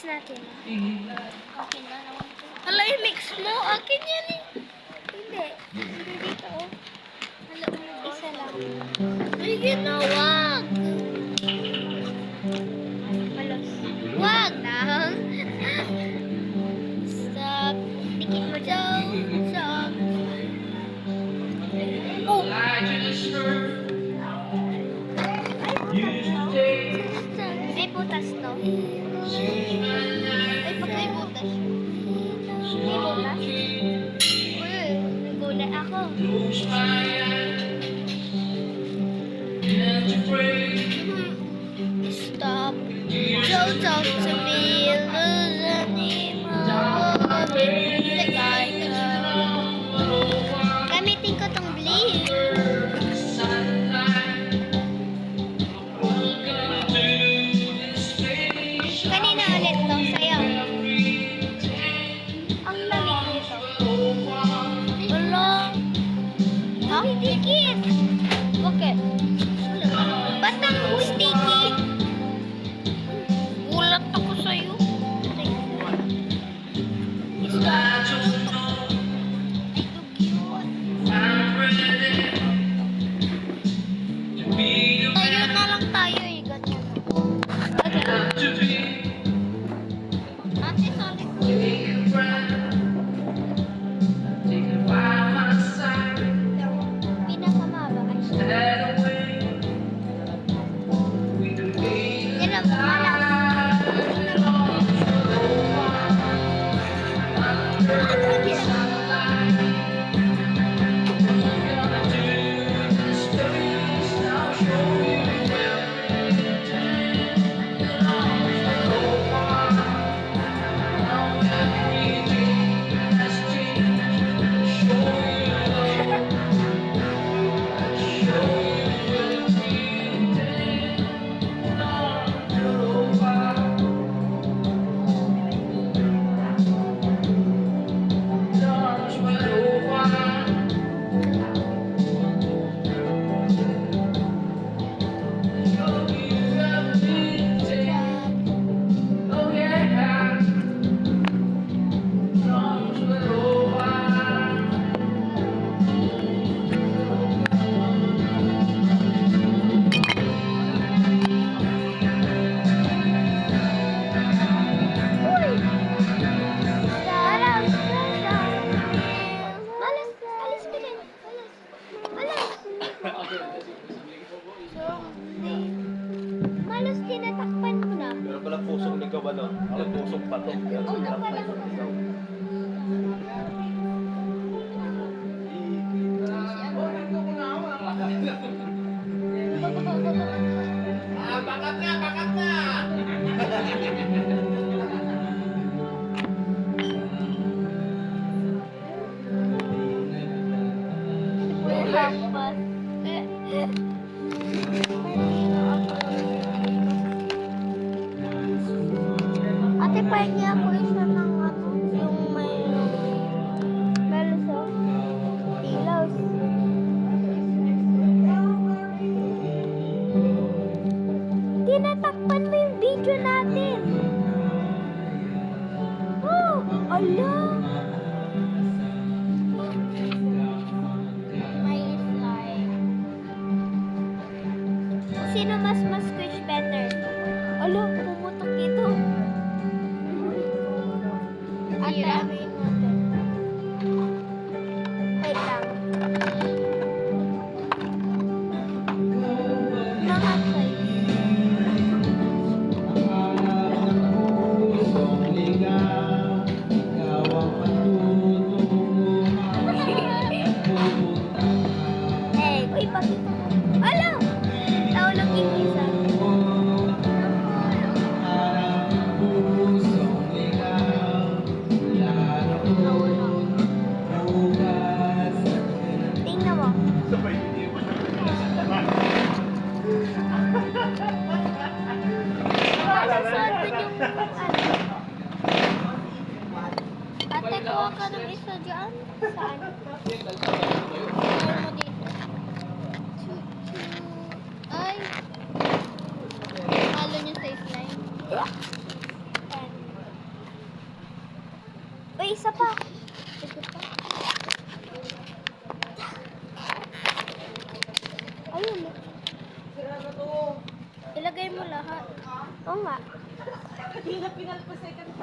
natin. Okay na naman. Hala, i-mix mo. Akin yan eh. Hindi. Hindi dito. Hala, isa lang. Ay, ginawag. Malos. Wag na. Stop. Dikit mo daw. Stop. Oh. Ay, butas to. Ay, pagkay butas. May butas? Uy, nagulat ako. Stop. Don't talk to me. Lose the name of it. Like I gamitin ko tong bleed. Kanina ulit to, sa'yo. Ang lamig nito. Wala. Ang dikit. Bakit? Ba't ang sticky? Gulat ako sa'yo. Ay, so cute. Tayo na lang tayo eh. Ganyan. Ate, sorry po. Pinakamaba. Ay, siya. Yan ang malas. Malos tinatakpan mo na. Meron pala pusong ligaw ano? Ang pusong patok. Oo, na pala. Bakat na! Bakat na! Ate, pahingi ako isa ng ano, yung may melos, tilaws. Tinatakpan mo yung video natin. Oh, ala. May slide. Sino mas squish better? Ala, pumutok ito. Ate, amin natin. Wait lang. Mga size. Eh, uy, pakita mo. Ala! Naulog yung isa. Tingnan mo. Masasuot ko yung ano. Ate, kuha ka ng isa dyan. Saan? Kuha mo dito. Ay. Halo niyo sa slime. may isa pa. Ito pa. Ayun. Ilagay mo lahat. Oo nga. Hindi na pinalpasay ka na.